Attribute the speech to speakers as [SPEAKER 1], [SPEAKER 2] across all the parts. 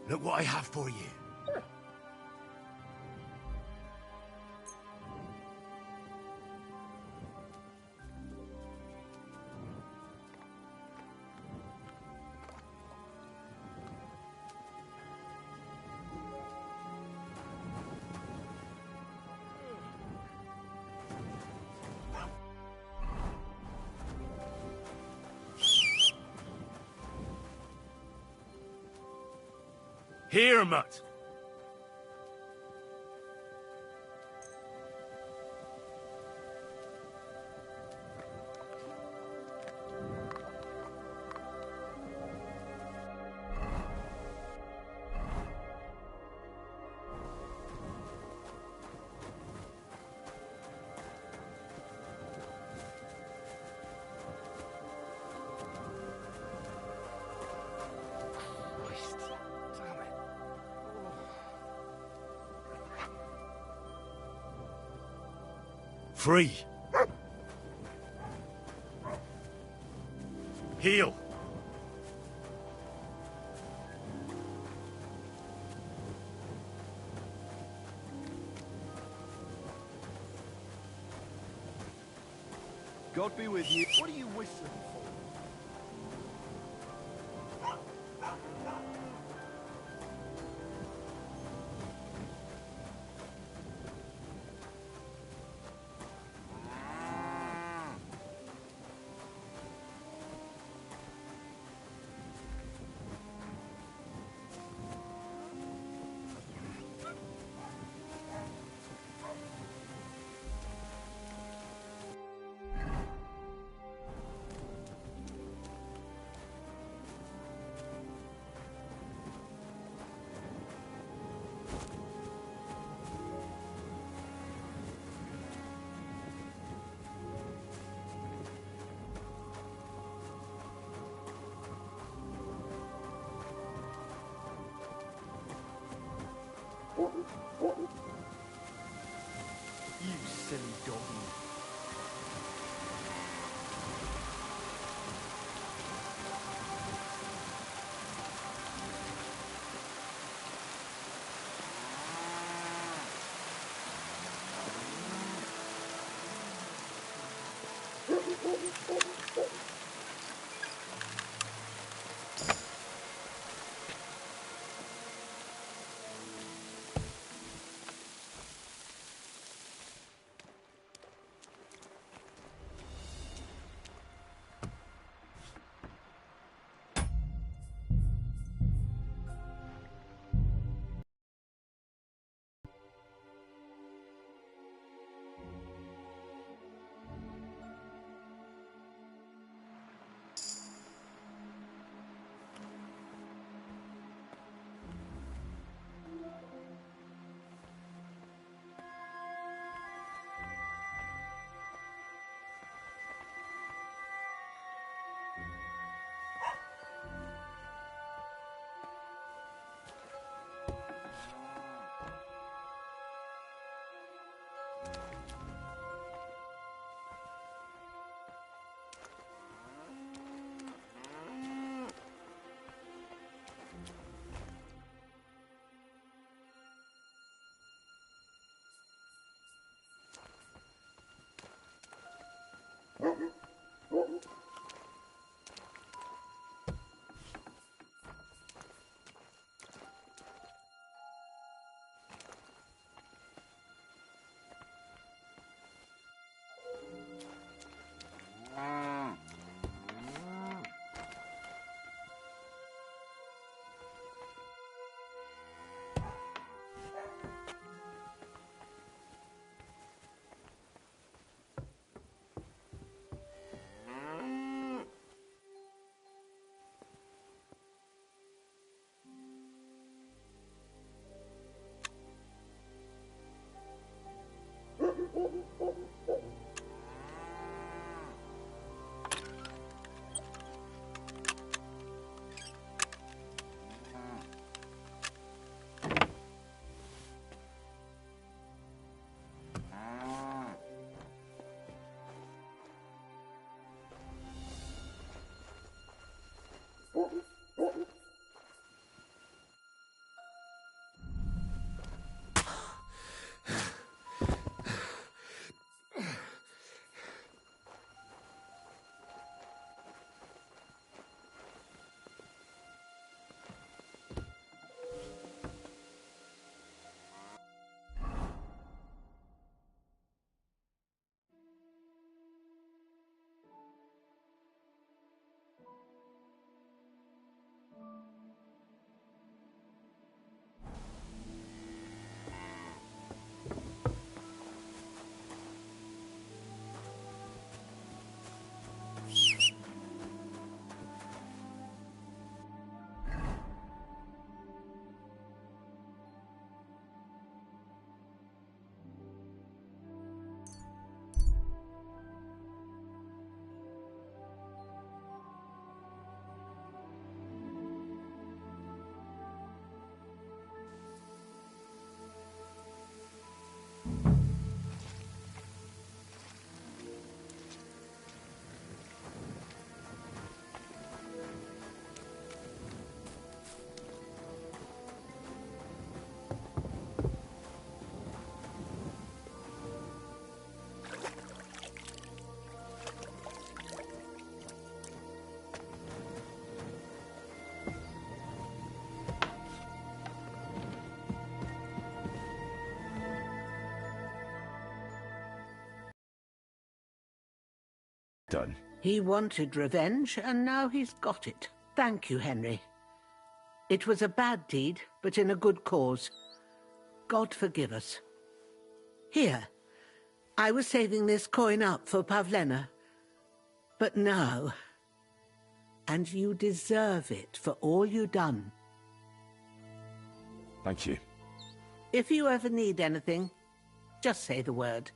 [SPEAKER 1] Look what I have for you. Here, mutt. Free. Heal.
[SPEAKER 2] God be with you. What are you whistling for? You silly doggy.
[SPEAKER 1] Done.
[SPEAKER 3] He wanted revenge, and now he's got it. Thank you, Henry. It was a bad deed, but in a good cause. God forgive us. Here, I was saving this coin up for Pavlena. But no. And you deserve it for all you done.
[SPEAKER 1] Thank you.
[SPEAKER 3] If you ever need anything, just say the word.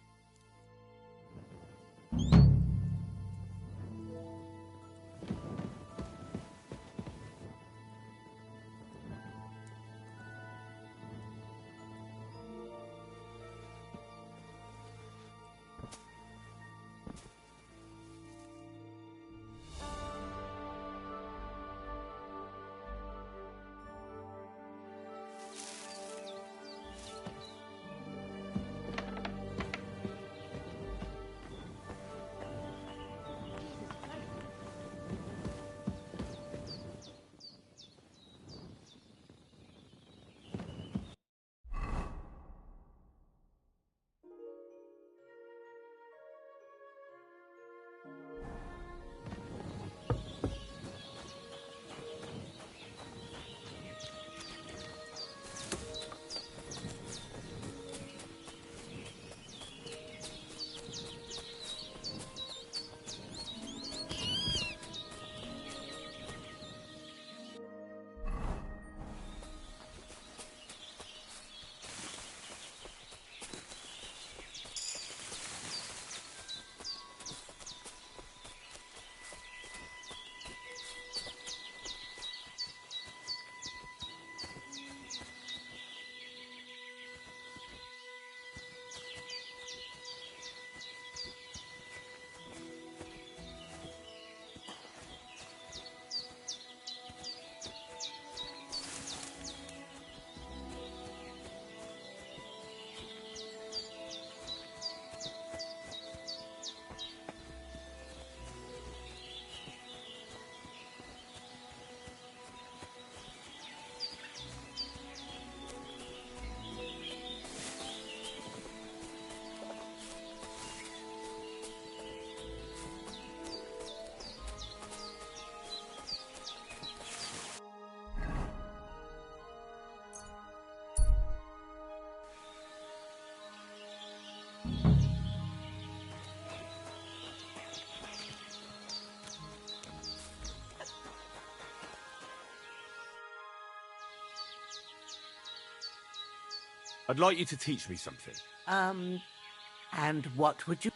[SPEAKER 1] I'd like you to teach me something.
[SPEAKER 3] And what would you...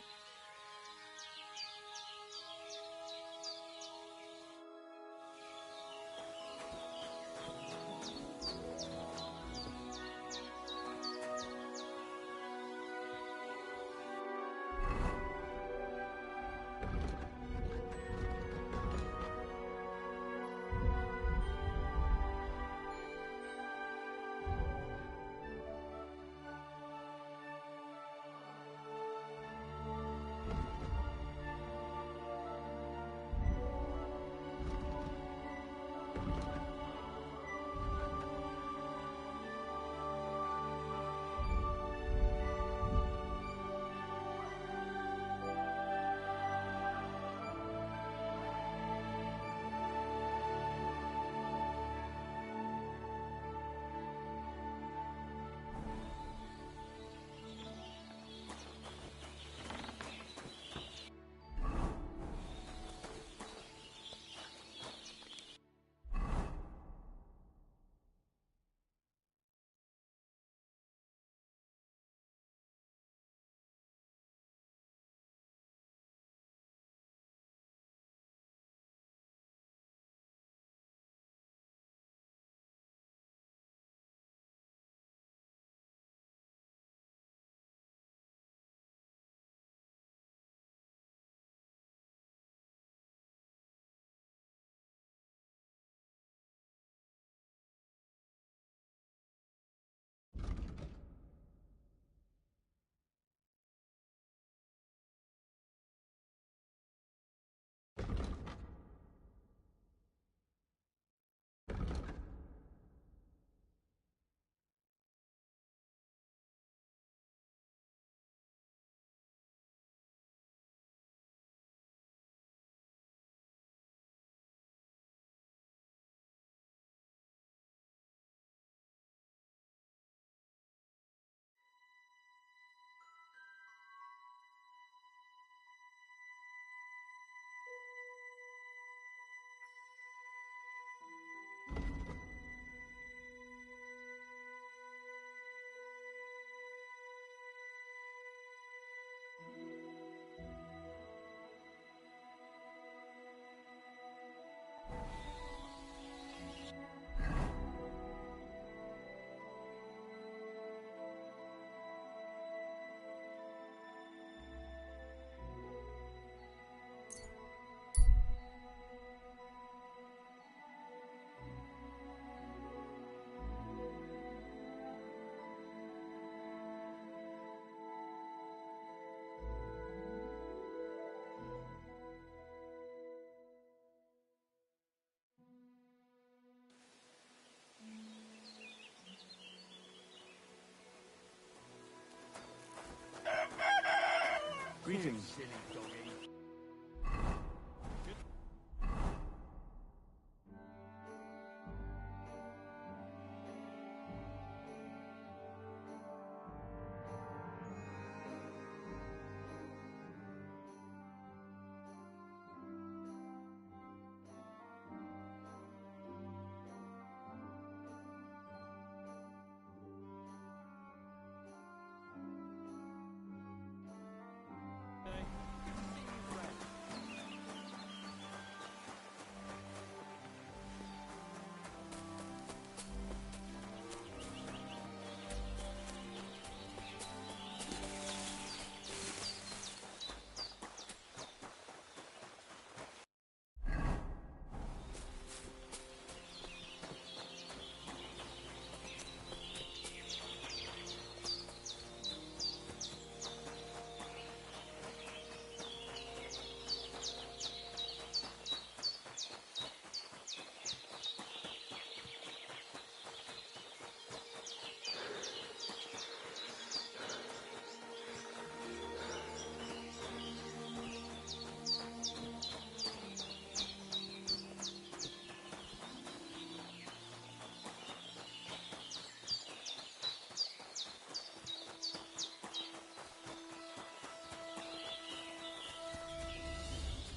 [SPEAKER 2] Greetings. Silly doggy.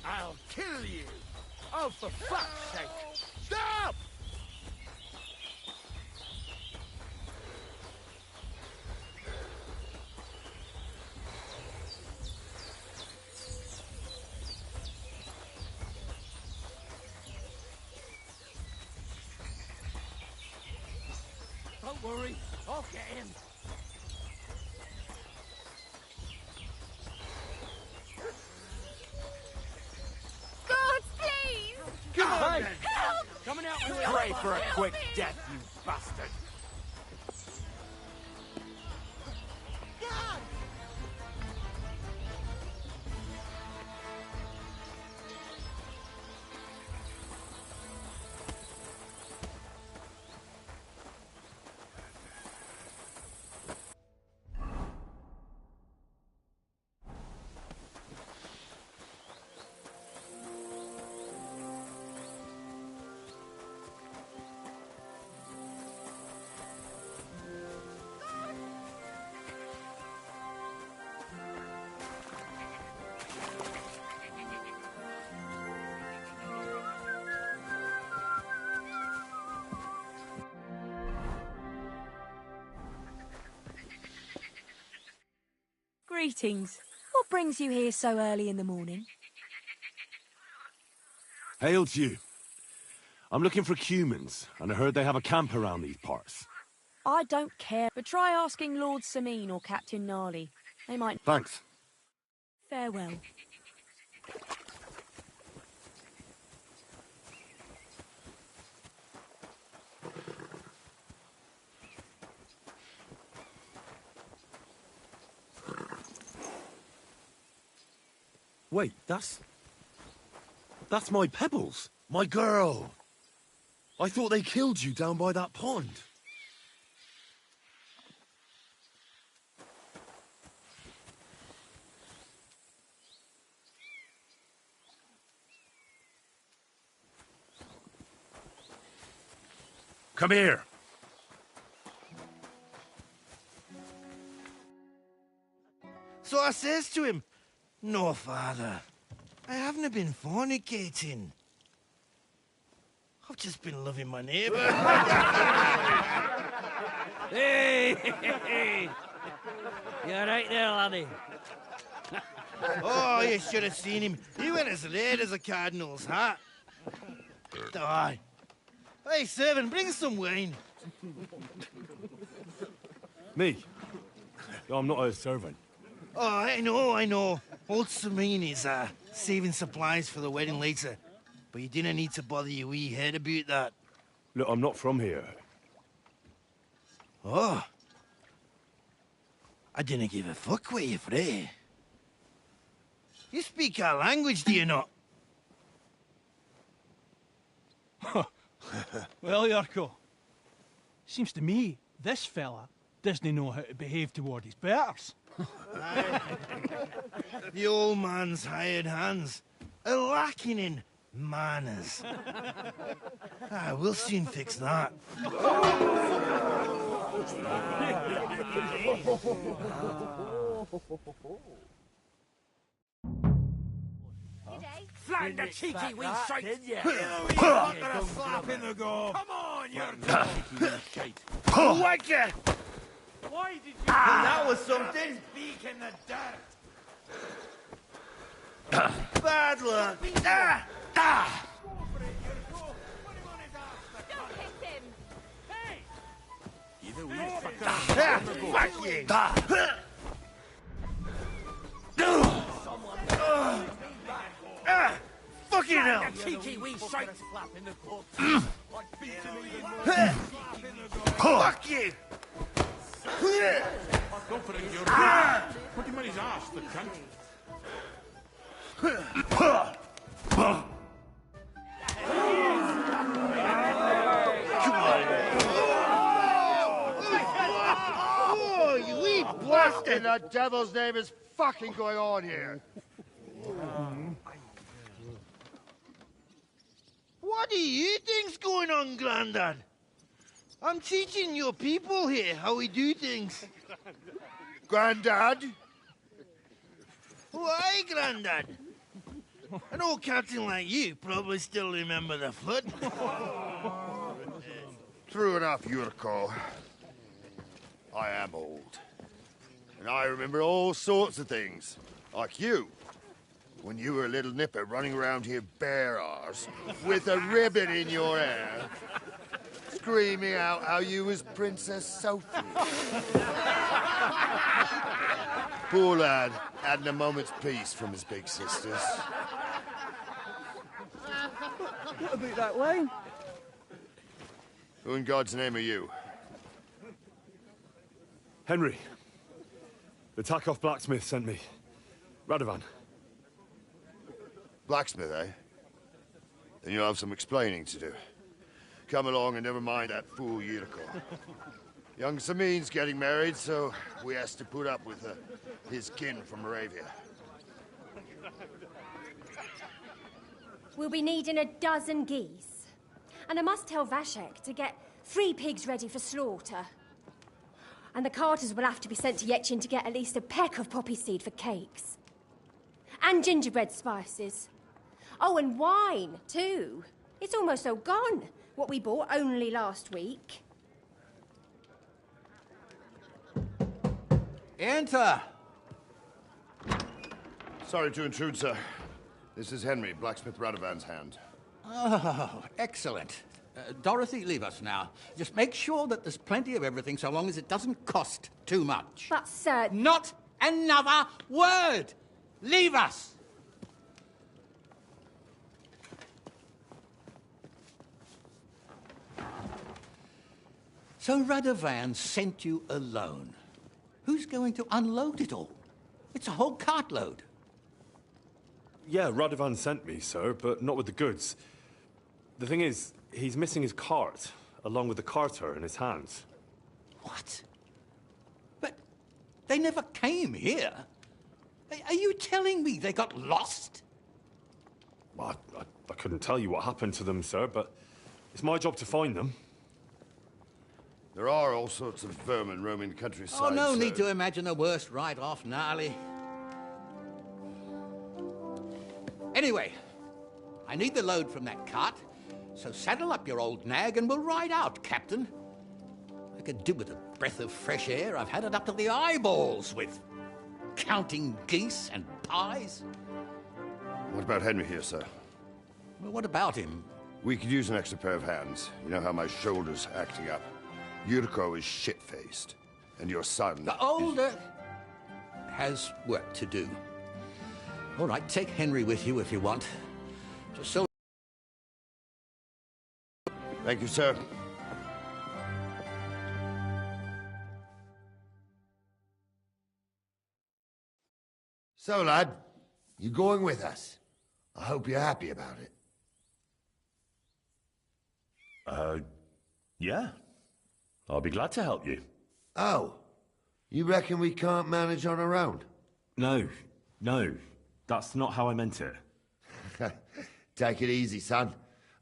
[SPEAKER 2] I'll kill you! Oh, for fuck's sake! Stop! Don't worry, I'll get him.
[SPEAKER 4] God, please!
[SPEAKER 2] Come on, then.
[SPEAKER 4] Help!
[SPEAKER 2] Coming out with
[SPEAKER 1] Pray for a
[SPEAKER 4] Help
[SPEAKER 1] quick
[SPEAKER 4] me!
[SPEAKER 1] death, you bastard!
[SPEAKER 4] God!
[SPEAKER 5] Greetings. What brings you here so early in the morning?
[SPEAKER 1] Hail to you. I'm looking for humans, and I heard they have a camp around these parts.
[SPEAKER 5] I don't care, but try asking Lord Sameen or Captain Gnarly. They might...
[SPEAKER 1] Thanks.
[SPEAKER 5] Farewell.
[SPEAKER 1] Wait, that's my Pebbles. My girl. I thought they killed you down by that pond. Come here.
[SPEAKER 6] So I says to him, "No, father, I haven't been fornicating. I've just been loving my neighbour."
[SPEAKER 7] Hey! You alright there, laddie?
[SPEAKER 6] Oh, you should have seen him. He went as red as a cardinal's hat. Aye. Hey, servant, bring some wine.
[SPEAKER 1] Me? I'm not a servant.
[SPEAKER 6] Oh, I know. Old Sameen is saving supplies for the wedding later. But you didn't need to bother your wee head about that.
[SPEAKER 1] Look, I'm not from here.
[SPEAKER 6] Oh. I didn't give a fuck what you're frae. You speak our language, do you not?
[SPEAKER 2] Well, Yarko, seems to me this fella doesn't know how to behave toward his betters.
[SPEAKER 6] The old man's hired hands are lacking in manners. We'll soon fix that.
[SPEAKER 2] Flat the cheeky wee shite! Did you? A slap in the gob! Come on, you
[SPEAKER 6] Wanker!
[SPEAKER 2] Why did you...
[SPEAKER 6] That was something!
[SPEAKER 2] speak in the dirt?
[SPEAKER 6] Bad luck!
[SPEAKER 4] Don't hit him!
[SPEAKER 6] Fuck you! Fucking hell!
[SPEAKER 2] Cheeky wee shite!
[SPEAKER 6] Fuck you!
[SPEAKER 8] Go for it, you're Put him on his ass, the cunt.
[SPEAKER 6] Oh, you wee
[SPEAKER 9] What in the devil's name is fucking going on here?
[SPEAKER 6] What do you think's going on, Grandad? I'm teaching your people here how we do things.
[SPEAKER 9] Grandad?
[SPEAKER 6] Why, Grandad? An old captain like you probably still remember the foot.
[SPEAKER 9] True enough, Yurko. I am old. And I remember all sorts of things. Like you. When you were a little nipper running around here bare arse, with a ribbon in your hair, screaming out how you was Princess Sophie. Poor lad, hadn't a moment's peace from his big sisters.
[SPEAKER 7] What about that wine?
[SPEAKER 9] Who in God's name are you?
[SPEAKER 1] Henry. The Takoff blacksmith sent me. Radovan.
[SPEAKER 9] Blacksmith, eh? Then you'll have some explaining to do. Come along and never mind that fool Yurko. Young Samin's getting married, so we has to put up with his kin from Moravia.
[SPEAKER 4] We'll be needing a dozen geese. And I must tell Vashek to get 3 pigs ready for slaughter. And the carters will have to be sent to Yetchin to get at least a peck of poppy seed for cakes. And gingerbread spices. Oh, and wine, too. It's almost all gone. What we bought only last week.
[SPEAKER 10] Enter!
[SPEAKER 9] Sorry to intrude, sir. This is Henry, blacksmith Radovan's hand.
[SPEAKER 10] Oh, excellent. Dorothy, leave us now. Just make sure that there's plenty of everything so long as it doesn't cost too much.
[SPEAKER 4] But, sir...
[SPEAKER 10] Not another word! Leave us! So Radovan sent you alone. Who's going to unload it all? It's a whole cartload.
[SPEAKER 1] Yeah, Radovan sent me, sir, but not with the goods. The thing is, he's missing his cart, along with the carter in his hands.
[SPEAKER 10] What? But they never came here. Are you telling me they got lost?
[SPEAKER 1] Well, I couldn't tell you what happened to them, sir, but it's my job to find them.
[SPEAKER 9] There are all sorts of vermin roaming the countryside.
[SPEAKER 10] Oh, no need to imagine the worst right off, gnarly. Anyway, I need the load from that cart, so saddle up your old nag and we'll ride out, Captain. I could do with a breath of fresh air. I've had it up to the eyeballs with counting geese and pies.
[SPEAKER 9] What about Henry here, sir?
[SPEAKER 10] Well, what about him?
[SPEAKER 9] We could use an extra pair of hands. You know how my shoulder's acting up. Yurko is shit-faced, and your son...
[SPEAKER 10] The older has work to do. All right, take Henry with you if you want. Just so...
[SPEAKER 9] Thank you, sir.
[SPEAKER 11] So, lad, you going with us? I hope you're happy about it.
[SPEAKER 12] Yeah. I'll be glad to help you.
[SPEAKER 11] Oh, you reckon we can't manage on our own?
[SPEAKER 1] No, that's not how I meant it.
[SPEAKER 11] Take it easy, son.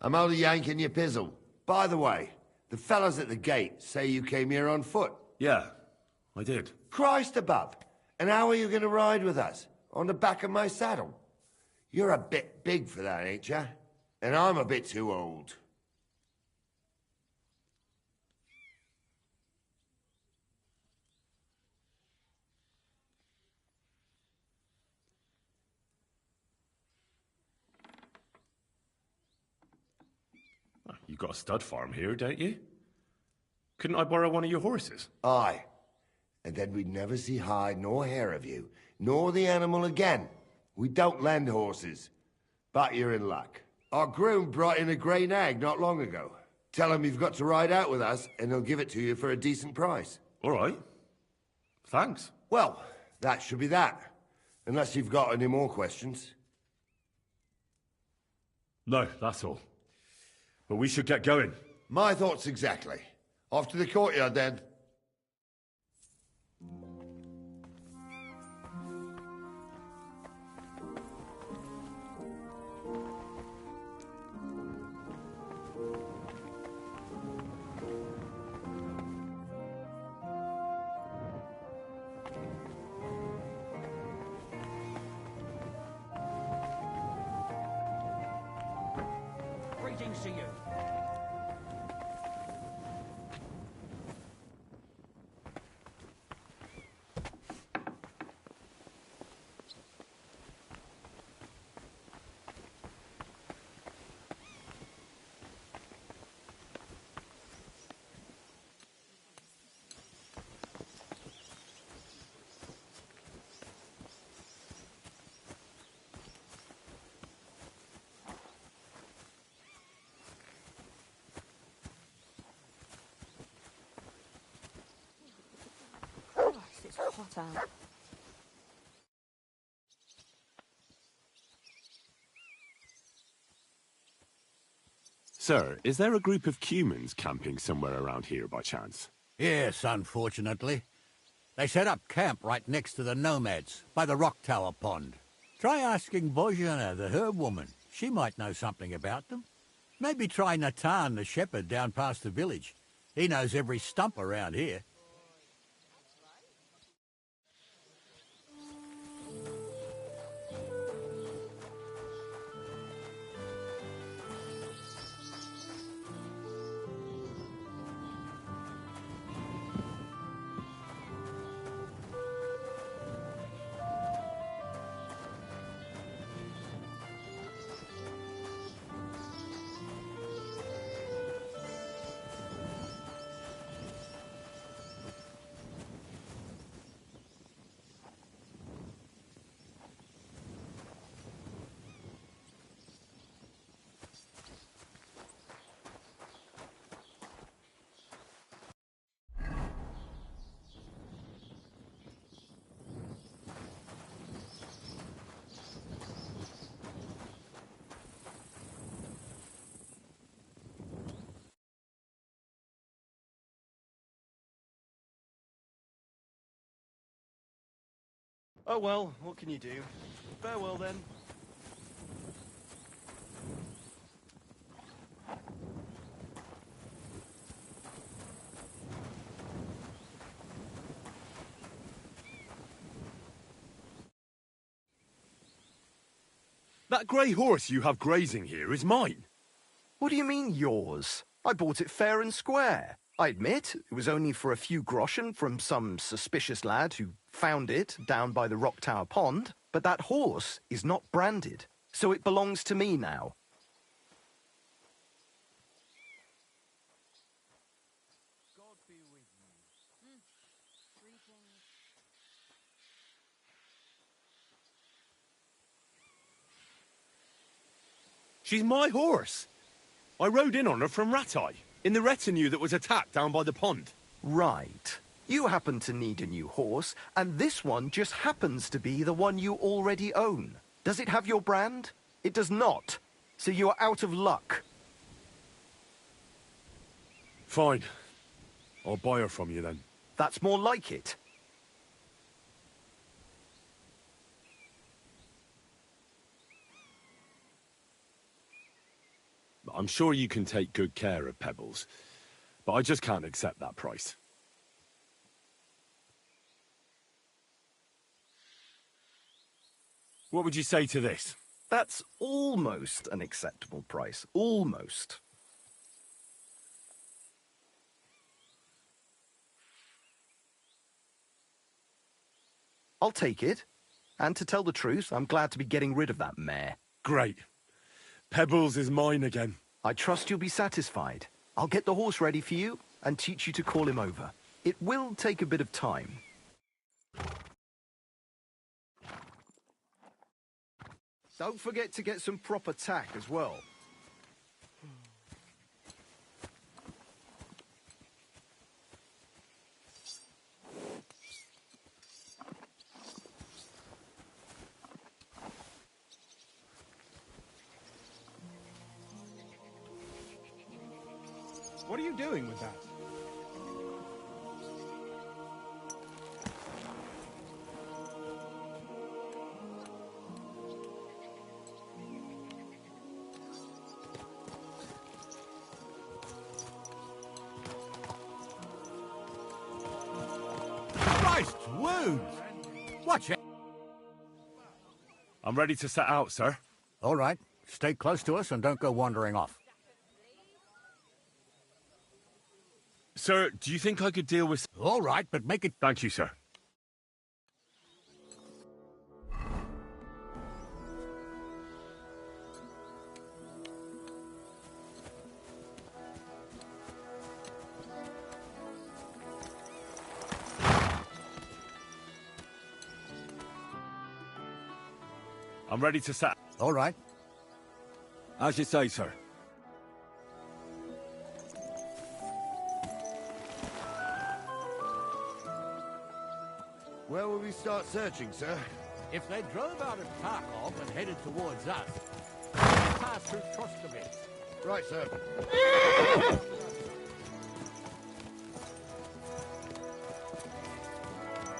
[SPEAKER 11] I'm only yanking your pizzle. By the way, the fellas at the gate say you came here on foot.
[SPEAKER 1] Yeah, I did.
[SPEAKER 11] Christ above! And how are you going to ride with us? On the back of my saddle? You're a bit big for that, ain't ya? And I'm a bit too old.
[SPEAKER 1] You got a stud farm here, don't you? Couldn't I borrow one of your horses?
[SPEAKER 11] Aye. And then we'd never see hide nor hair of you, nor the animal again. We don't lend horses. But you're in luck. Our groom brought in a grey nag not long ago. Tell him you've got to ride out with us, and he'll give it to you for a decent price.
[SPEAKER 1] All right. Thanks.
[SPEAKER 11] Well, that should be that. Unless you've got any more questions.
[SPEAKER 1] No, that's all. But we should get going.
[SPEAKER 11] My thoughts exactly. Off to the courtyard, then.
[SPEAKER 2] Greetings to you.
[SPEAKER 5] It's hot out.
[SPEAKER 1] Sir, is there a group of humans camping somewhere around here by chance?
[SPEAKER 10] Yes, unfortunately. They set up camp right next to the nomads, by the rock tower pond. Try asking Bojana, the herb woman. She might know something about them. Maybe try Natan, the shepherd, down past the village. He knows every stump around here.
[SPEAKER 7] Oh well, what can you do? Farewell then.
[SPEAKER 1] That grey horse you have grazing here is mine.
[SPEAKER 12] What do you mean, yours? I bought it fair and square. I admit, it was only for a few groschen from some suspicious lad who found it down by the Rock Tower Pond, but that horse is not branded, so it belongs to me now.
[SPEAKER 5] God be with you. Greetings.
[SPEAKER 1] She's my horse. I rode in on her from Ratai, in the retinue that was attacked down by the pond.
[SPEAKER 12] Right. You happen to need a new horse, and this one just happens to be the one you already own. Does it have your brand? It does not. So you are out of luck.
[SPEAKER 1] Fine. I'll buy her from you then.
[SPEAKER 12] That's more like it.
[SPEAKER 1] I'm sure you can take good care of Pebbles, but I just can't accept that price. What would you say to this?
[SPEAKER 12] That's almost an acceptable price. Almost. I'll take it. And to tell the truth, I'm glad to be getting rid of that mare.
[SPEAKER 1] Great. Pebbles is mine again.
[SPEAKER 12] I trust you'll be satisfied. I'll get the horse ready for you and teach you to call him over. It will take a bit of time. Don't forget to get some proper tack as well.
[SPEAKER 13] What are you doing with that?
[SPEAKER 2] Christ wounds! Watch it!
[SPEAKER 1] I'm ready to set out, sir.
[SPEAKER 14] All right. Stay close to us and don't go wandering off.
[SPEAKER 1] Sir, do you think I could deal with...
[SPEAKER 14] All right, but make it...
[SPEAKER 1] Thank you, sir. I'm ready to set...
[SPEAKER 14] All right.
[SPEAKER 1] As you say, sir.
[SPEAKER 11] Where will we start searching, sir?
[SPEAKER 2] If they drove out of Tarkov and headed towards us, they pass through Troskovitz.
[SPEAKER 11] Right, sir.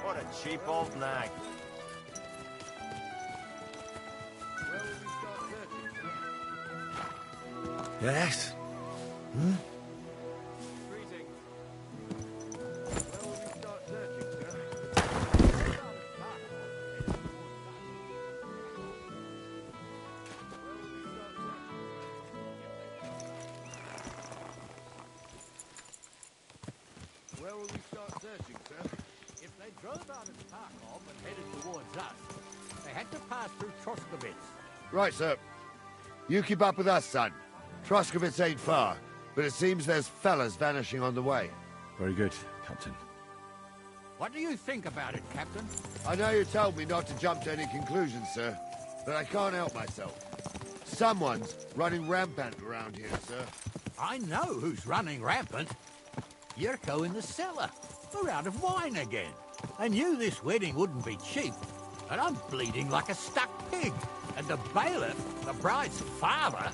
[SPEAKER 7] What a cheap old nag.
[SPEAKER 11] Where will we start searching, sir?
[SPEAKER 1] Yes?
[SPEAKER 11] Where will we start searching, sir? Where will we start searching, sir?
[SPEAKER 2] If they drove out of Tarkov and headed towards us, they had to pass through Troskovitz.
[SPEAKER 11] Right, sir. You keep up with us, son. Troskovitz ain't far, but it seems there's fellas vanishing on the way.
[SPEAKER 1] Very good, Captain.
[SPEAKER 2] What do you think about it, Captain?
[SPEAKER 11] I know you told me not to jump to any conclusions, sir, but I can't help myself. Someone's running rampant around here, sir.
[SPEAKER 2] I know who's running rampant. Yurko in the cellar. We're out of wine again. I knew this wedding wouldn't be cheap, and I'm bleeding like a stuck pig. And the bailiff, the bride's father,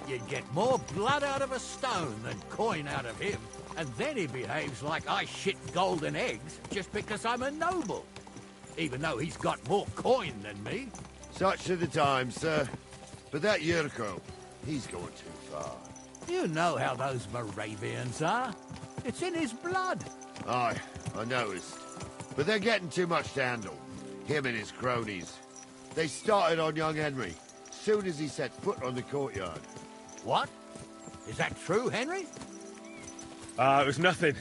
[SPEAKER 2] you'd get more blood out of a stone than coin out of him. And then he behaves like I shit golden eggs just because I'm a noble. Even though he's got more coin than me.
[SPEAKER 11] Such are the times, sir. But that Yurko, he's going too far.
[SPEAKER 2] You know how those Moravians are. It's in his blood.
[SPEAKER 11] Aye, I noticed. But they're getting too much to handle. Him and his cronies. They started on young Henry, soon as he set foot on the courtyard.
[SPEAKER 2] What? Is that true, Henry?
[SPEAKER 1] It was nothing.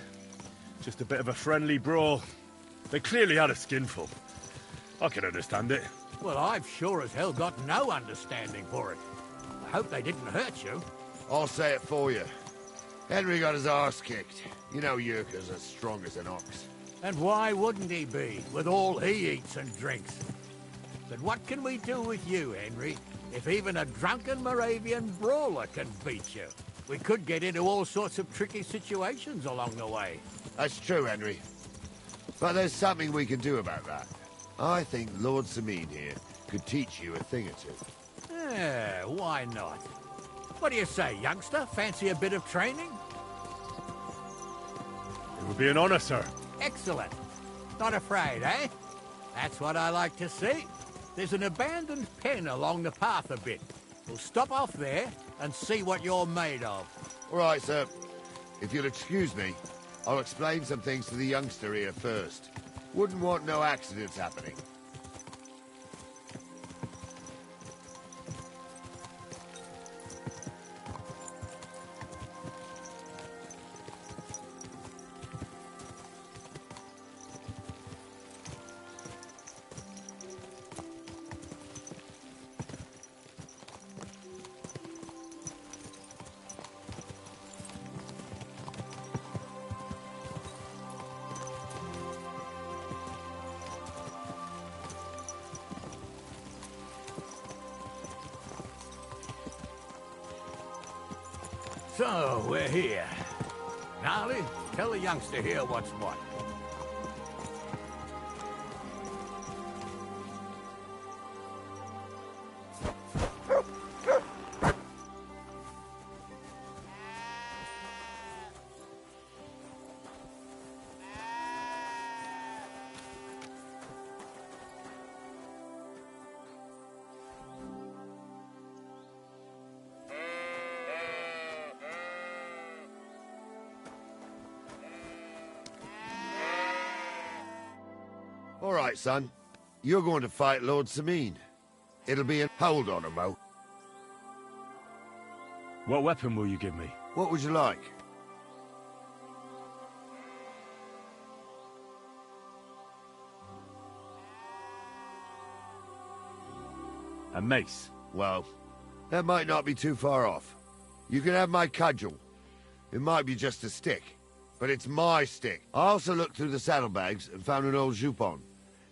[SPEAKER 1] Just a bit of a friendly brawl. They clearly had a skinful. I can understand it.
[SPEAKER 2] Well, I've sure as hell got no understanding for it. I hope they didn't hurt you.
[SPEAKER 11] I'll say it for you. Henry got his arse kicked. You know Yurka's as strong as an ox.
[SPEAKER 2] And why wouldn't he be, with all he eats and drinks? But what can we do with you, Henry, if even a drunken Moravian brawler can beat you? We could get into all sorts of tricky situations along the way.
[SPEAKER 11] That's true, Henry. But there's something we can do about that. I think Lord Sameen here could teach you a thing or two.
[SPEAKER 2] Yeah, why not? What do you say, youngster? Fancy a bit of training?
[SPEAKER 1] It would be an honor, sir.
[SPEAKER 2] Excellent. Not afraid, eh? That's what I like to see. There's an abandoned pen along the path a bit. We'll stop off there and see what you're made of.
[SPEAKER 11] All right, sir. If you'll excuse me, I'll explain some things to the youngster here first. Wouldn't want no accidents happening.
[SPEAKER 2] So, we're here. Gnarly, tell the youngster here what's what.
[SPEAKER 11] All right, son. You're going to fight Lord Sameen. It'll be a... Hold on a mo.
[SPEAKER 1] What weapon will you give me?
[SPEAKER 11] What would you like?
[SPEAKER 1] A mace.
[SPEAKER 11] Well, that might not be too far off. You can have my cudgel. It might be just a stick, but it's my stick. I also looked through the saddlebags and found an old jupon.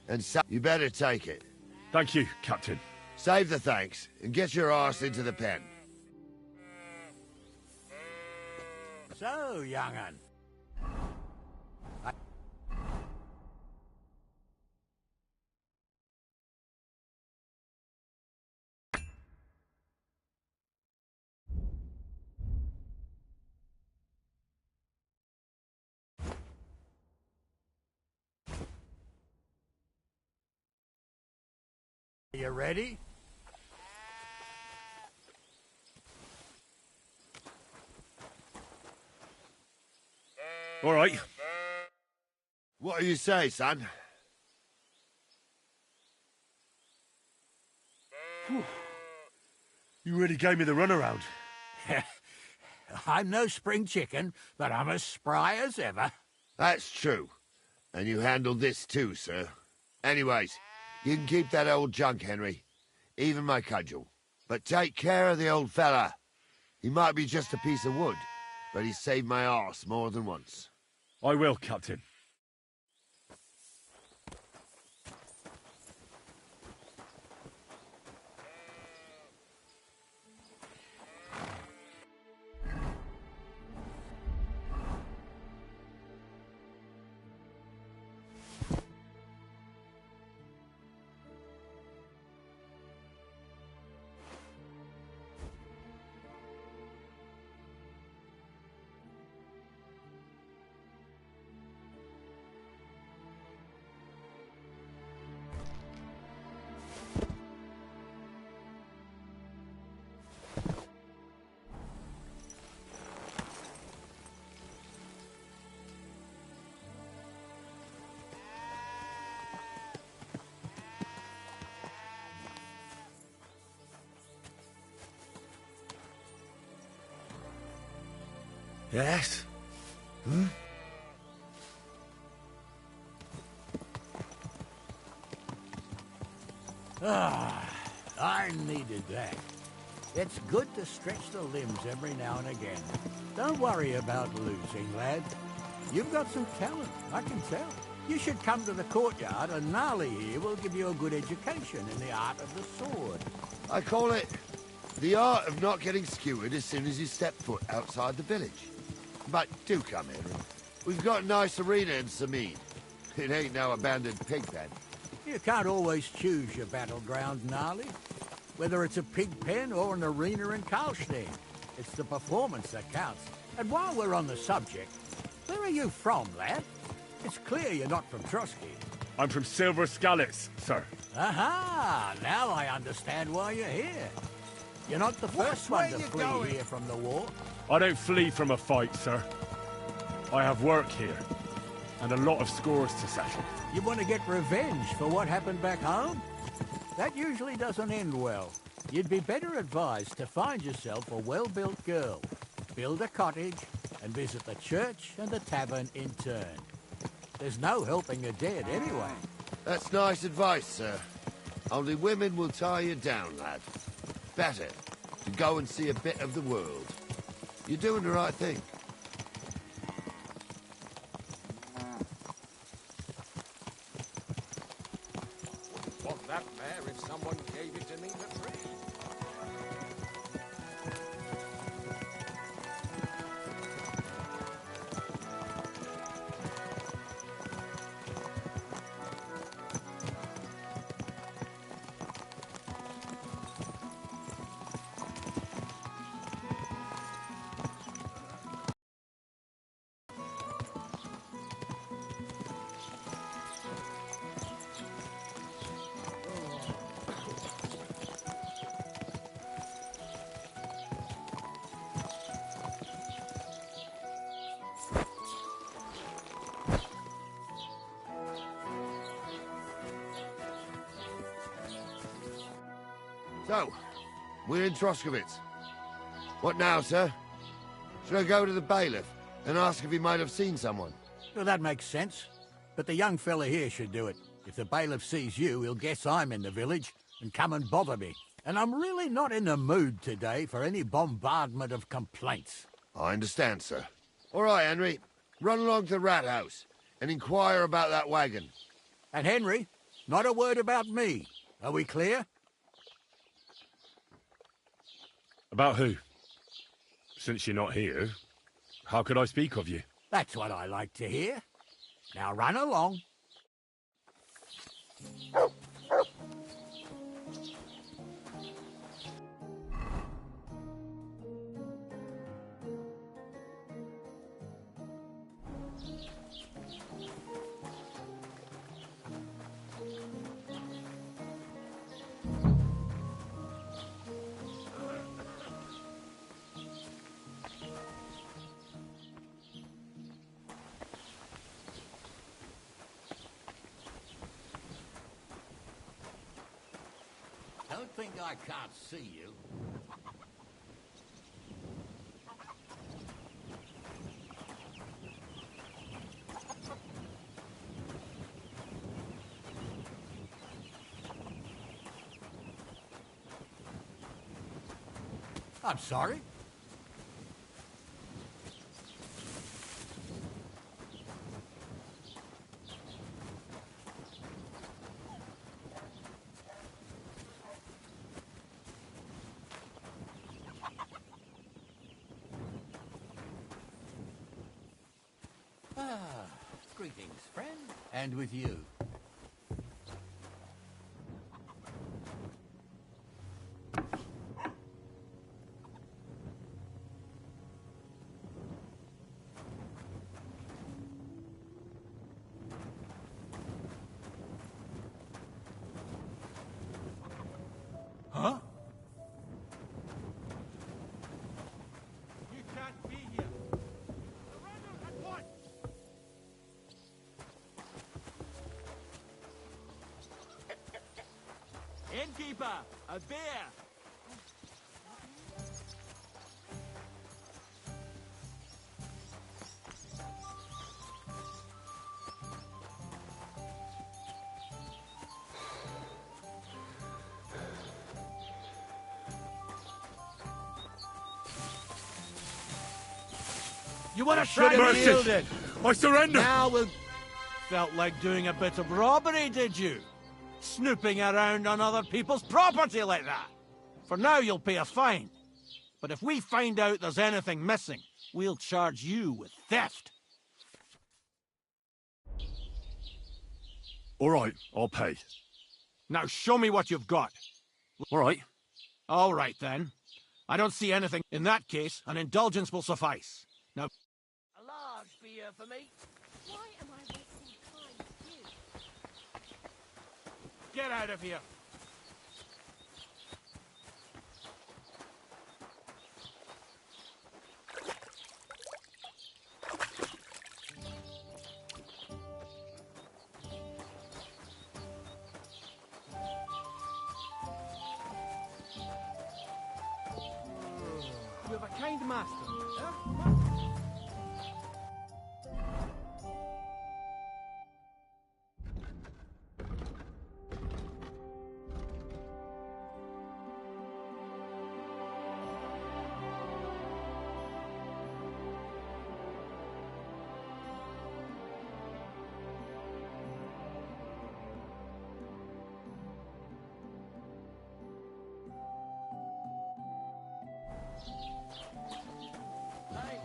[SPEAKER 11] And so you better take it.
[SPEAKER 1] Thank you, Captain.
[SPEAKER 11] Save the thanks and get your arse into the pen.
[SPEAKER 2] So, young'un. You ready?
[SPEAKER 1] All right.
[SPEAKER 11] What do you say, son?
[SPEAKER 1] Whew. You really gave me the runaround.
[SPEAKER 2] I'm no spring chicken, but I'm as spry as ever.
[SPEAKER 11] That's true. And you handled this too, sir. Anyways, you can keep that old junk, Henry. Even my cudgel. But take care of the old fella. He might be just a piece of wood, but he's saved my arse more than once.
[SPEAKER 1] I will, Captain.
[SPEAKER 11] Yes?
[SPEAKER 2] I needed that. It's good to stretch the limbs every now and again. Don't worry about losing, lad. You've got some talent, I can tell. You should come to the courtyard and Gnarly here will give you a good education in the art of the sword.
[SPEAKER 11] I call it the art of not getting skewered as soon as you step foot outside the village. But do come, Henry. We've got a nice arena in Sameen. It ain't no abandoned pig pen.
[SPEAKER 2] You can't always choose your battleground, Gnarly. Whether it's a pig pen or an arena in Karlstein, it's the performance that counts. And while we're on the subject, where are you from, lad? It's clear you're not from Trusky.
[SPEAKER 1] I'm from Silver Scallops, sir.
[SPEAKER 2] Aha! Now I understand why you're here. You're not the first one to flee here from the war.
[SPEAKER 1] I don't flee from a fight, sir. I have work here, and a lot of scores to settle.
[SPEAKER 2] You want to get revenge for what happened back home? That usually doesn't end well. You'd be better advised to find yourself a well-built girl, build a cottage, and visit the church and the tavern in turn. There's no helping the dead anyway.
[SPEAKER 11] That's nice advice, sir. Only women will tie you down, lad. Better to go and see a bit of the world. You're doing the right thing.
[SPEAKER 8] Want that mare if someone gave it to me for free.
[SPEAKER 11] So, we're in Troskowitz. What now, sir? Should I go to the bailiff and ask if he might have seen someone?
[SPEAKER 2] Well, that makes sense. But the young fella here should do it. If the bailiff sees you, he'll guess I'm in the village and come and bother me. And I'm really not in the mood today for any bombardment of complaints.
[SPEAKER 11] I understand, sir. All right, Henry. Run along to the rat house and inquire about that wagon.
[SPEAKER 2] And Henry, not a word about me. Are we clear?
[SPEAKER 1] About who? Since you're not here, how could I speak of you?
[SPEAKER 2] That's what I like to hear. Now run along. Don't think I can't see you. I'm sorry. Greetings, friend. And with you. Huh?
[SPEAKER 8] You can't be here. Surrender at once! Innkeeper, a beer! You want to try and yield it?
[SPEAKER 1] I surrender!
[SPEAKER 8] Now we'll... Felt like doing a bit of robbery, did you? Snooping around on other people's property like that. For now, you'll pay a fine. But if we find out there's anything missing, we'll charge you with theft.
[SPEAKER 1] All right, I'll pay.
[SPEAKER 8] Now show me what you've got.
[SPEAKER 1] All right.
[SPEAKER 8] All right, then. I don't see anything. In that case, an indulgence will suffice. Now...
[SPEAKER 3] A large beer for me.
[SPEAKER 4] Why am I wasting
[SPEAKER 8] get out of here. You have a kind master. Huh?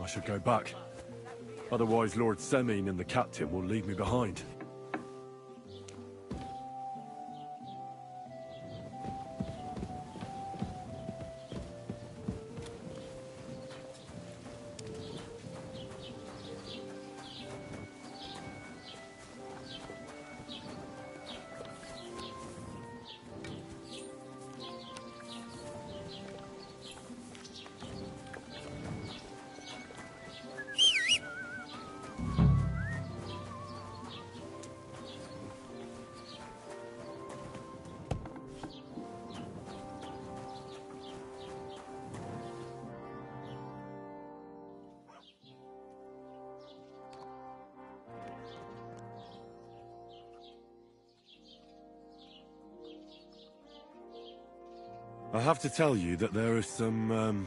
[SPEAKER 1] I should go back. Otherwise, Lord Semine and the captain will leave me behind. I have to tell you that there are some,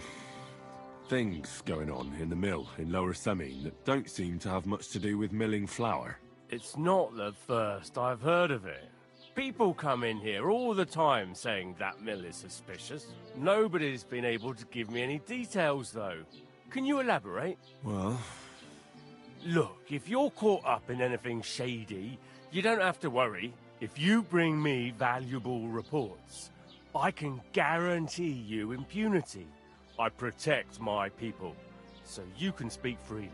[SPEAKER 1] things going on in the mill in Lower Semine that don't seem to have much to do with milling flour.
[SPEAKER 13] It's not the first I've heard of it. People come in here all the time saying that mill is suspicious. Nobody's been able to give me any details, though. Can you elaborate?
[SPEAKER 1] Well...
[SPEAKER 13] Look, if you're caught up in anything shady, you don't have to worry. If you bring me valuable reports, I can guarantee you impunity. I protect my people, so you can speak freely.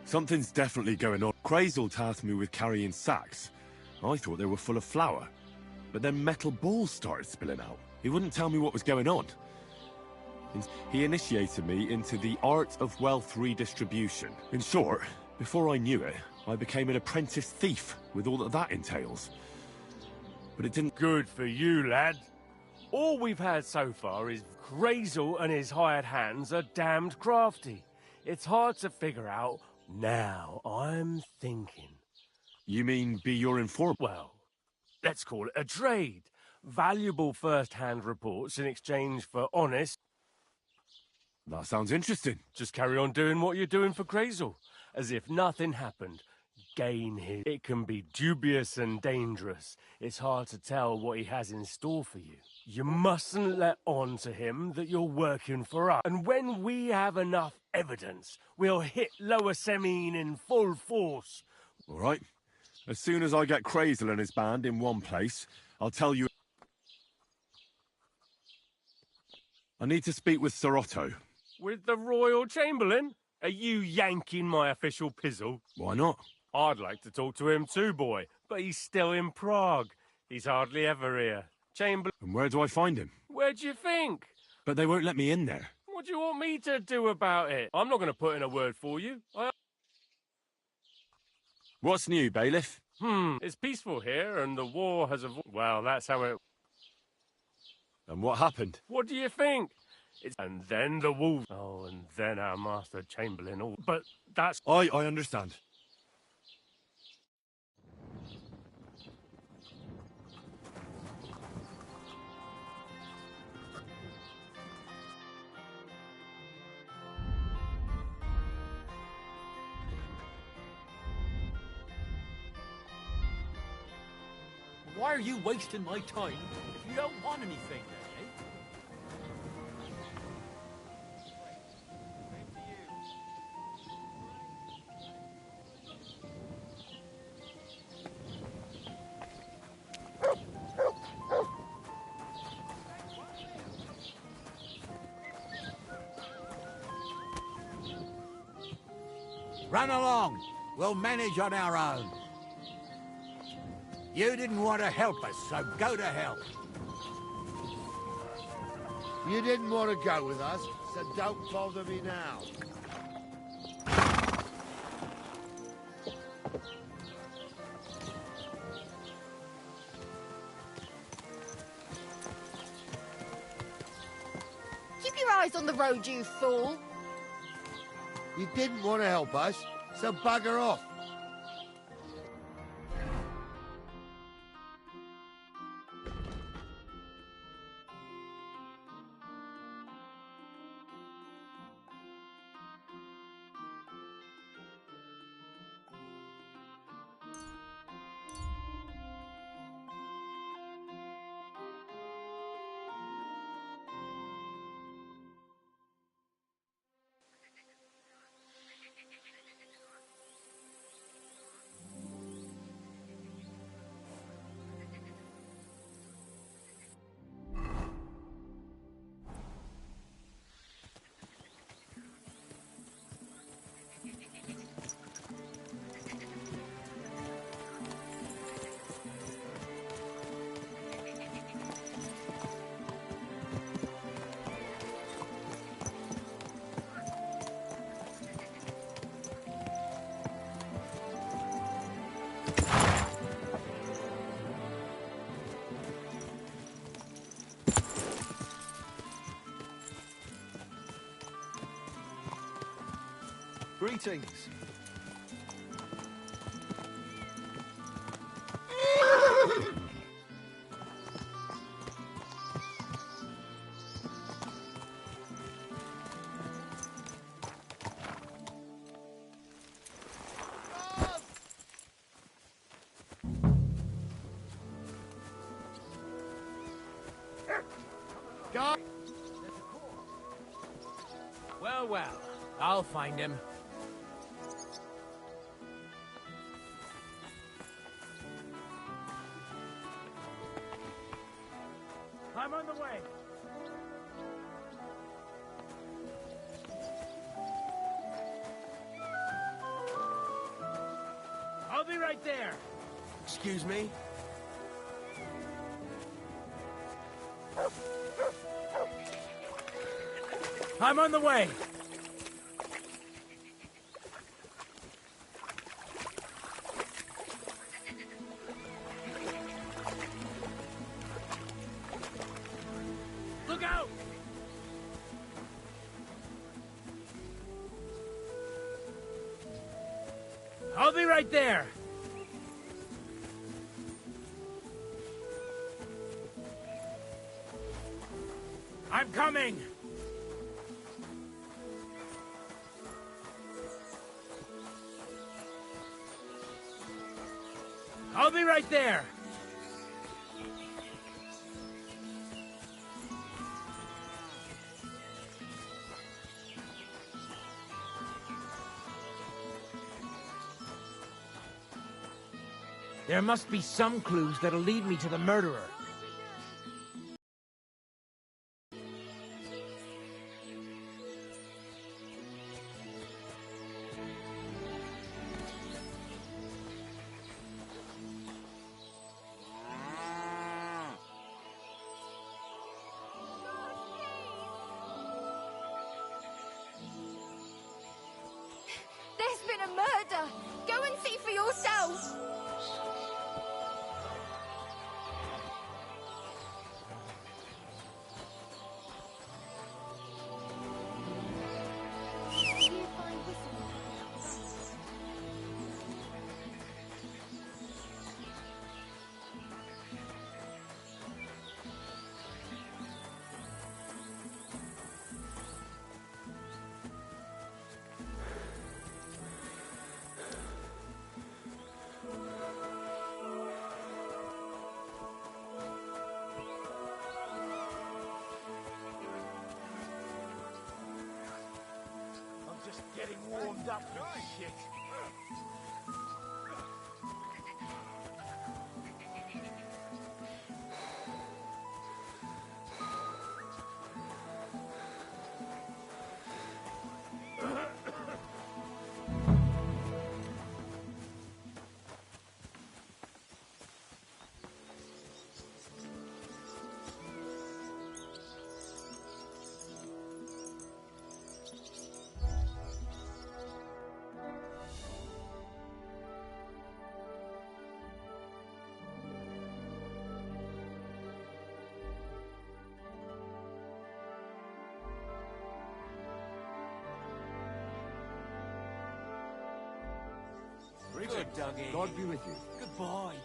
[SPEAKER 1] Something's definitely going on. Crazel tasked me with carrying sacks. I thought they were full of flour. But then metal balls started spilling out. He wouldn't tell me what was going on. He initiated me into the art of wealth redistribution. In short, before I knew it, I became an apprentice thief with all that that entails. But it didn't...
[SPEAKER 13] Good for you, lad. All we've had so far is Crazel and his hired hands are damned crafty. It's hard to figure out. Now, I'm thinking...
[SPEAKER 1] You mean be your informant?
[SPEAKER 13] Well, let's call it a trade. Valuable first-hand reports in exchange for honest...
[SPEAKER 1] That sounds interesting.
[SPEAKER 13] Just carry on doing what you're doing for Crazel, as if nothing happened. Gain his... It can be dubious and dangerous. It's hard to tell what he has in store for you. You mustn't let on to him that you're working for us. And when we have enough evidence, we'll hit Lower Semine in full force.
[SPEAKER 1] All right. As soon as I get Crazel and his band in one place, I'll tell you... I need to speak with Sir Otto.
[SPEAKER 13] With the Royal Chamberlain? Are you yanking my official pizzle?
[SPEAKER 1] Why not?
[SPEAKER 13] I'd like to talk to him too, boy, but he's still in Prague. He's hardly ever here. Chamberlain...
[SPEAKER 1] And where do I find him?
[SPEAKER 13] Where do you think?
[SPEAKER 1] But they won't let me in there.
[SPEAKER 13] What do you want me to do about it? I'm not going to put in a word for you.
[SPEAKER 1] What's new, bailiff?
[SPEAKER 13] It's peaceful here, and the war has... Well, that's how it...
[SPEAKER 1] And what happened?
[SPEAKER 13] What do you think? And then the wolves... Oh, and then our Master Chamberlain... Oh, but that's...
[SPEAKER 1] I understand.
[SPEAKER 15] Why are you wasting my time if you don't want anything then, eh?
[SPEAKER 10] Run along. We'll manage on our own.
[SPEAKER 2] You didn't want to help us, so go to hell.
[SPEAKER 11] You didn't want to go with us, so don't bother me now.
[SPEAKER 16] Keep your eyes on the road, you fool.
[SPEAKER 11] You didn't want to help us, so bugger off.
[SPEAKER 12] Greetings.
[SPEAKER 11] Go!
[SPEAKER 8] Well, well, I'll find him. I'm on the way. I'll be right there.
[SPEAKER 1] Excuse me?
[SPEAKER 8] I'm on the way. Look out! I'll be right there. I'm coming. I'll be right there. There must be some clues that'll lead me to the murderer.
[SPEAKER 16] There's been a murder. Go and see for yourself.
[SPEAKER 8] Just getting warmed up for shit.
[SPEAKER 15] Dougie.
[SPEAKER 11] God be with you.
[SPEAKER 15] Goodbye.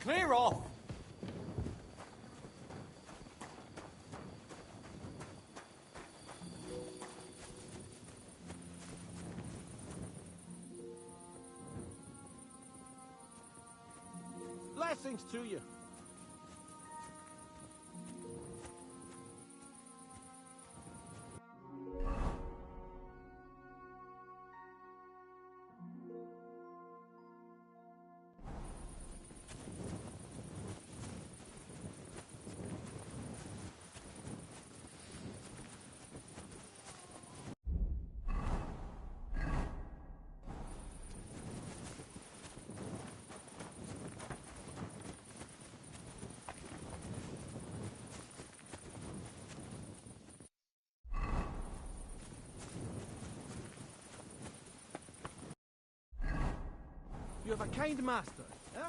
[SPEAKER 15] Clear off!
[SPEAKER 8] Blessings to you. You have a kind master, eh?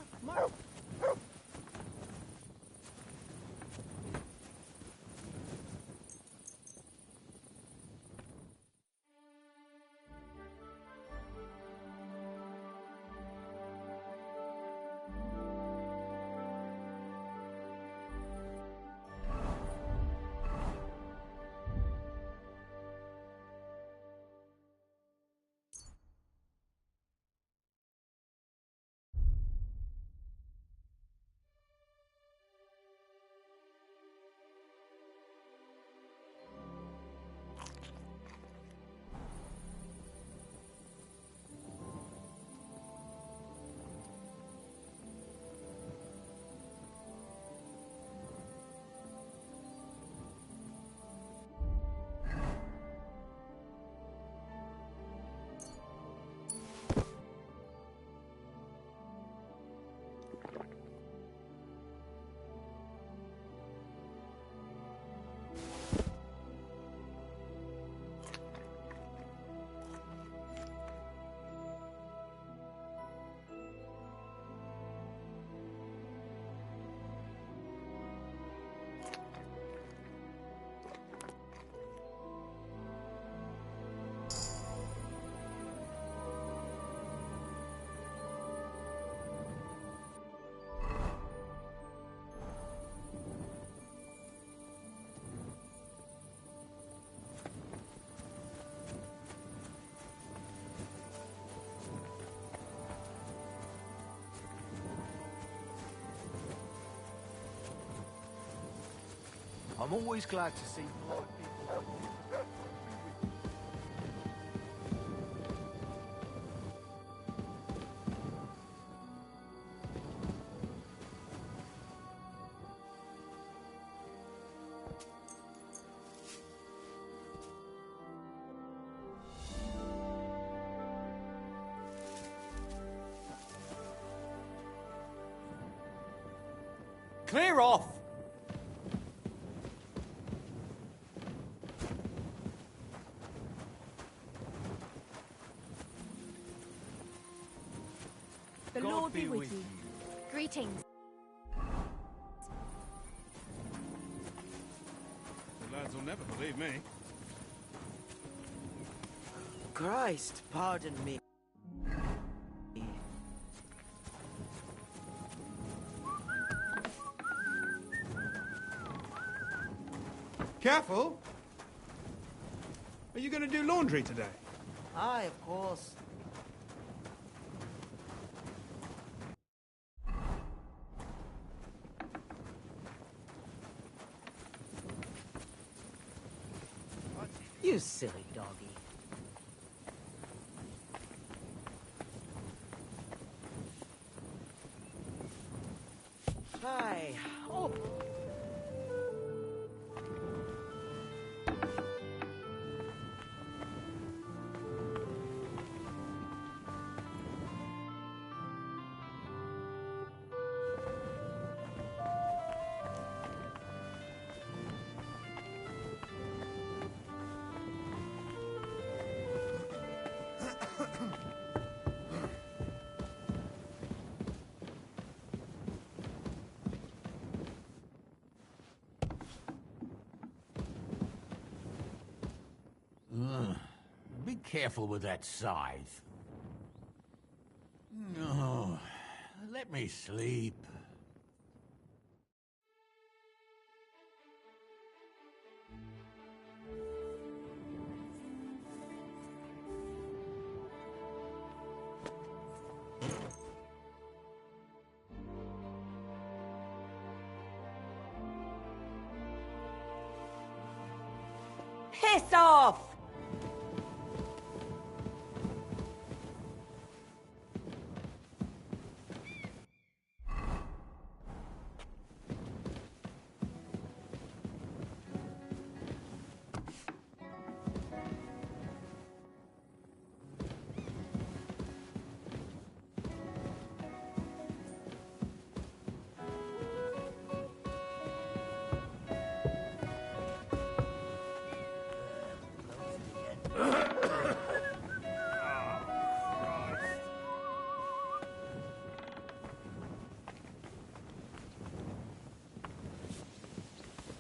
[SPEAKER 15] I'm always glad to see polite people. Clear off!
[SPEAKER 5] The Lord be with you.
[SPEAKER 16] Greetings.
[SPEAKER 1] The lads will never believe me.
[SPEAKER 17] Christ, pardon me.
[SPEAKER 18] Careful! Are you going to do laundry today?
[SPEAKER 17] Aye, of course. You silly doggy. Hi. Oh.
[SPEAKER 2] Be careful with that scythe. No, let me sleep.
[SPEAKER 17] Piss off!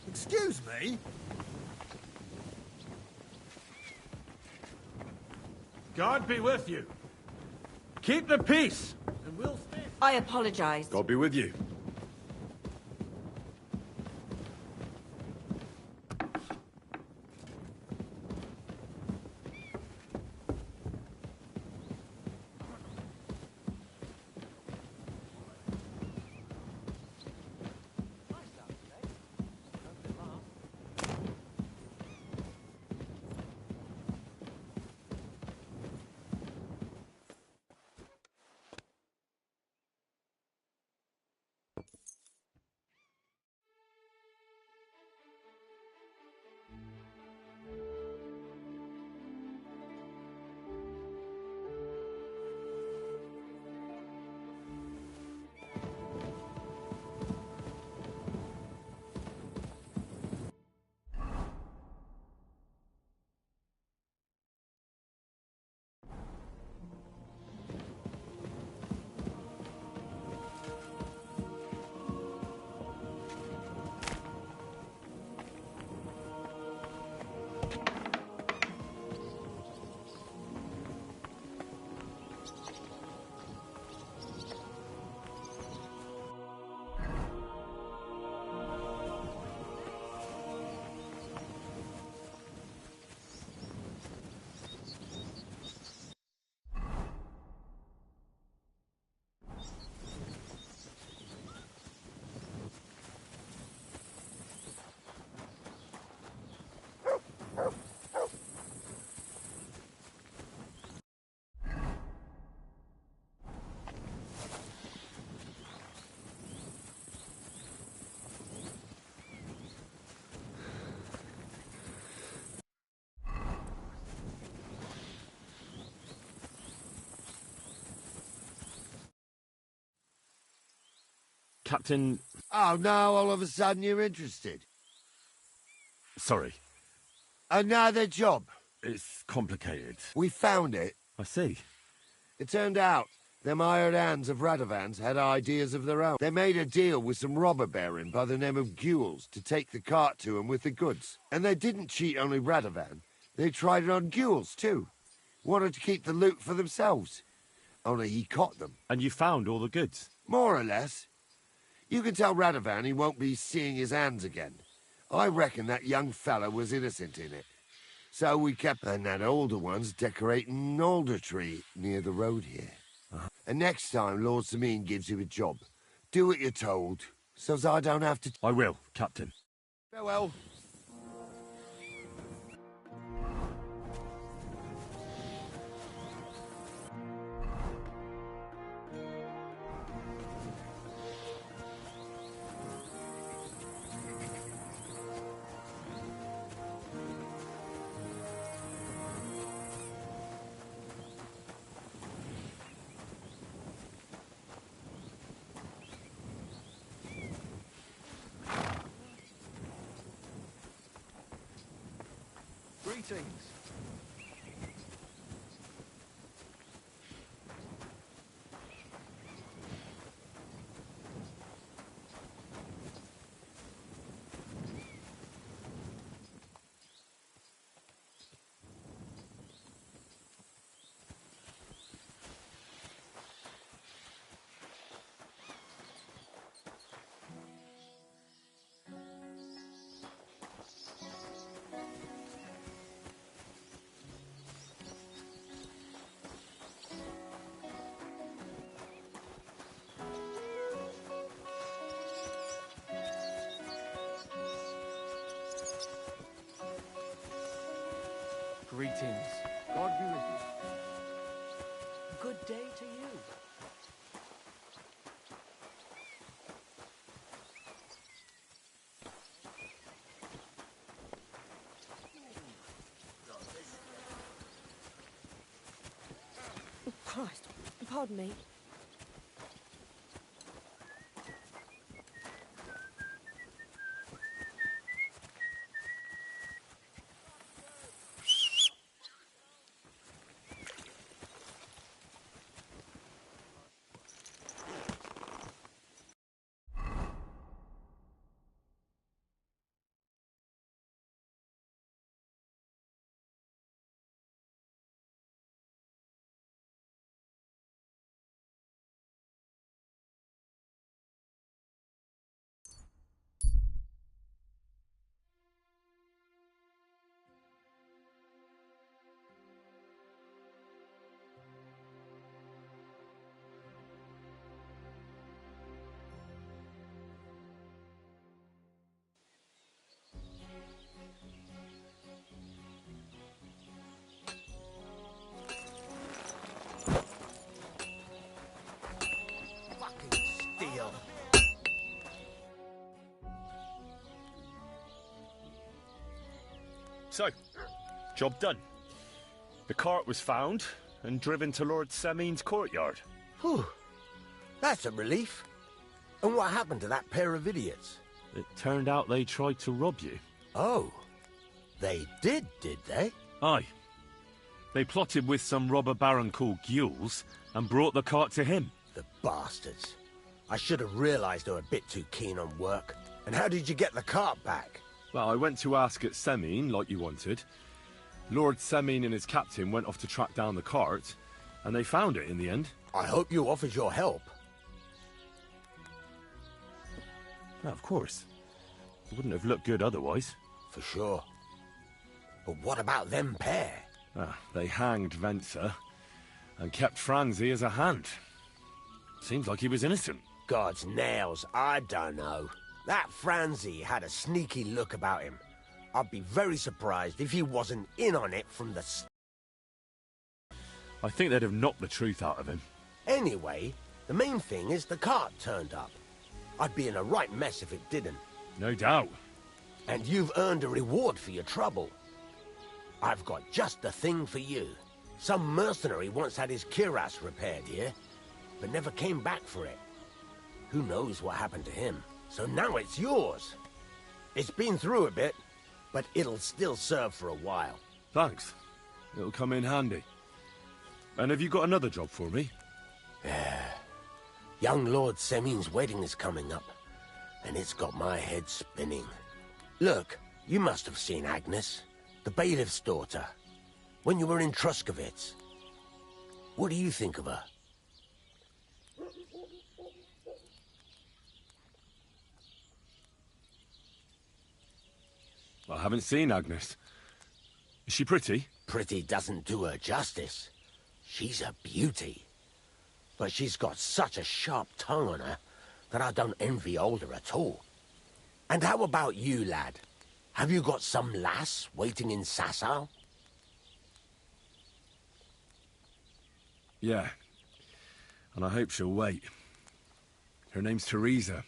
[SPEAKER 8] Excuse me? God be with you. Keep the peace, and we'll stay.
[SPEAKER 17] I apologize.
[SPEAKER 1] God be with you. Captain...
[SPEAKER 11] Oh, no, all of a sudden you're interested.
[SPEAKER 1] Sorry.
[SPEAKER 11] Another job.
[SPEAKER 1] It's complicated.
[SPEAKER 11] We found it.
[SPEAKER 1] I see.
[SPEAKER 11] It turned out them hired hands of Radovans had ideas of their own. They made a deal with some robber baron by the name of Gules to take the cart to him with the goods. And they didn't cheat only Radovan. They tried it on Gules, too. wanted to keep the loot for themselves. Only he caught them.
[SPEAKER 1] And you found all the goods?
[SPEAKER 11] More or less. You can tell Radovan he won't be seeing his hands again. I reckon that young fella was innocent in it. So we kept and that older one's decorating an alder tree near the road here. And next time Lord Sameen gives you a job, do what you're told, so's I don't have to...
[SPEAKER 1] I will, Captain.
[SPEAKER 6] Farewell.
[SPEAKER 7] Greetings.
[SPEAKER 13] Greetings.
[SPEAKER 18] God be with you.
[SPEAKER 3] Good day to you.
[SPEAKER 5] Oh, Christ. Pardon me.
[SPEAKER 1] So, job done. The cart was found and driven to Lord Sameen's courtyard.
[SPEAKER 19] Whew. That's a relief. And what happened to that pair of idiots?
[SPEAKER 1] It turned out they tried to rob you.
[SPEAKER 19] Oh. They did they?
[SPEAKER 1] Aye. They plotted with some robber baron called Gules and brought the cart to him.
[SPEAKER 19] The bastards. I should have realised they were a bit too keen on work. And how did you get the cart back?
[SPEAKER 1] Well, I went to ask at Sameen, like you wanted. Lord Sameen and his captain went off to track down the cart, and they found it in the end.
[SPEAKER 19] I hope you offered your help.
[SPEAKER 1] Well, of course. It wouldn't have looked good otherwise.
[SPEAKER 19] For sure. But what about them pair?
[SPEAKER 1] They hanged Venser and kept Franzi as a hand. Seems like he was innocent.
[SPEAKER 19] God's nails, I don't know. That Franzi had a sneaky look about him. I'd be very surprised if he wasn't in on it from the start.
[SPEAKER 1] I think they'd have knocked the truth out of him.
[SPEAKER 19] Anyway, the main thing is the cart turned up. I'd be in a right mess if it didn't.
[SPEAKER 1] No doubt.
[SPEAKER 19] And you've earned a reward for your trouble. I've got just the thing for you. Some mercenary once had his cuirass repaired here, but never came back for it. Who knows what happened to him? So now it's yours. It's been through a bit, but it'll still serve for a while.
[SPEAKER 1] Thanks. It'll come in handy. And have you got another job for me?
[SPEAKER 19] Young Lord Sameen's wedding is coming up, and it's got my head spinning. Look, you must have seen Agnes, the bailiff's daughter. when you were in Truskovitz. What do you think of her?
[SPEAKER 1] I haven't seen Agnes. Is she pretty?
[SPEAKER 19] Pretty doesn't do her justice. She's a beauty. But she's got such a sharp tongue on her that I don't envy older at all. And how about you, lad? Have you got some lass waiting in Sasau?
[SPEAKER 1] Yeah. And I hope she'll wait. Her name's Teresa.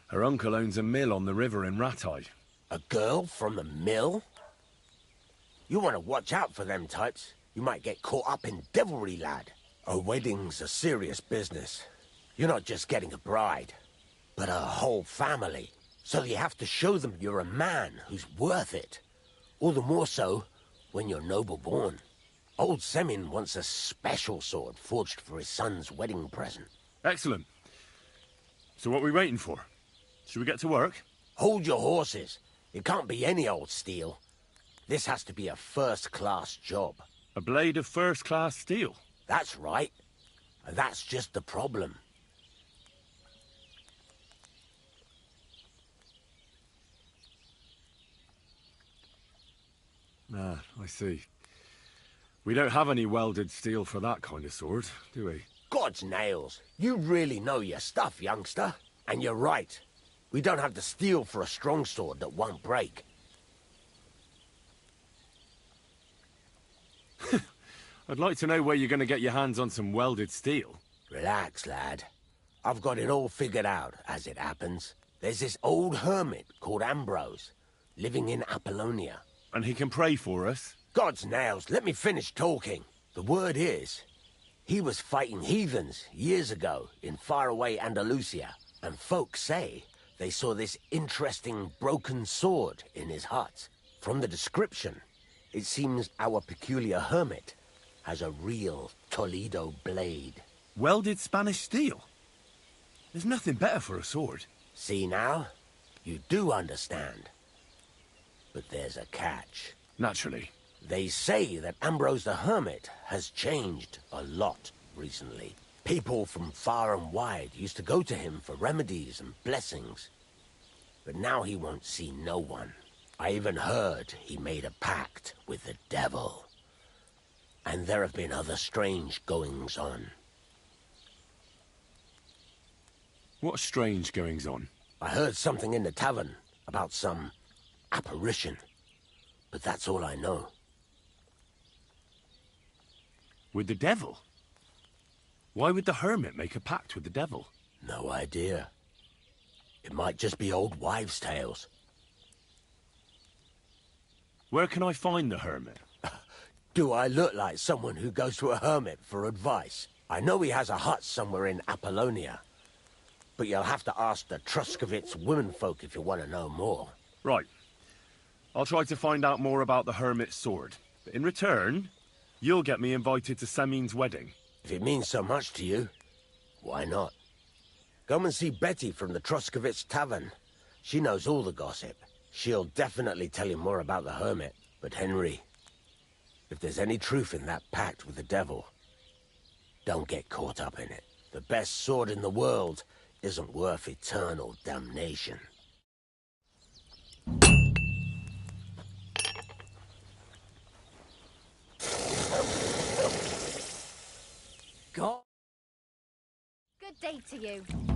[SPEAKER 1] Her uncle owns a mill on the river in Ratai.
[SPEAKER 19] A girl from the mill? You want to watch out for them types. You might get caught up in devilry, lad. A wedding's a serious business. You're not just getting a bride, but a whole family. So you have to show them you're a man who's worth it. All the more so when you're noble-born. Old Semin wants a special sword forged for his son's wedding present.
[SPEAKER 1] Excellent. So what are we waiting for? Should we get to work?
[SPEAKER 19] Hold your horses. It can't be any old steel. This has to be a first-class job.
[SPEAKER 1] A blade of first-class steel?
[SPEAKER 19] That's right. And that's just the problem.
[SPEAKER 1] Ah, I see. We don't have any welded steel for that kind of sword, do we?
[SPEAKER 19] God's nails. You really know your stuff, youngster. And you're right. We don't have the steel for a strong sword that won't break.
[SPEAKER 1] I'd like to know where you're going to get your hands on some welded steel.
[SPEAKER 19] Relax, lad. I've got it all figured out, as it happens. There's this old hermit called Ambrose, living in Apollonia.
[SPEAKER 1] And he can pray for us?
[SPEAKER 19] God's nails, let me finish talking. The word is, he was fighting heathens years ago in faraway Andalusia, and folks say they saw this interesting broken sword in his hut. From the description, it seems our peculiar hermit has a real Toledo blade.
[SPEAKER 1] Welded Spanish steel? There's nothing better for a sword.
[SPEAKER 19] See now? You do understand. But there's a catch.
[SPEAKER 1] Naturally.
[SPEAKER 19] They say that Ambrose the Hermit has changed a lot recently. People from far and wide used to go to him for remedies and blessings. But now he won't see no one. I even heard he made a pact with the devil. And there have been other strange goings-on.
[SPEAKER 1] What strange goings-on?
[SPEAKER 19] I heard something in the tavern about some apparition. But that's all I know.
[SPEAKER 1] With the devil? Why would the hermit make a pact with the devil?
[SPEAKER 19] No idea. It might just be old wives' tales.
[SPEAKER 1] Where can I find the hermit?
[SPEAKER 19] Do I look like someone who goes to a hermit for advice? I know he has a hut somewhere in Apollonia. But you'll have to ask the Truskovitz womenfolk if you want to know more.
[SPEAKER 1] Right. I'll try to find out more about the hermit's sword. But in return, you'll get me invited to Semin's wedding.
[SPEAKER 19] If it means so much to you, why not? Come and see Betty from the Truskovitz Tavern. She knows all the gossip. She'll definitely tell you more about the hermit. But Henry, if there's any truth in that pact with the devil, don't get caught up in it. The best sword in the world isn't worth eternal damnation.
[SPEAKER 4] Good day to you.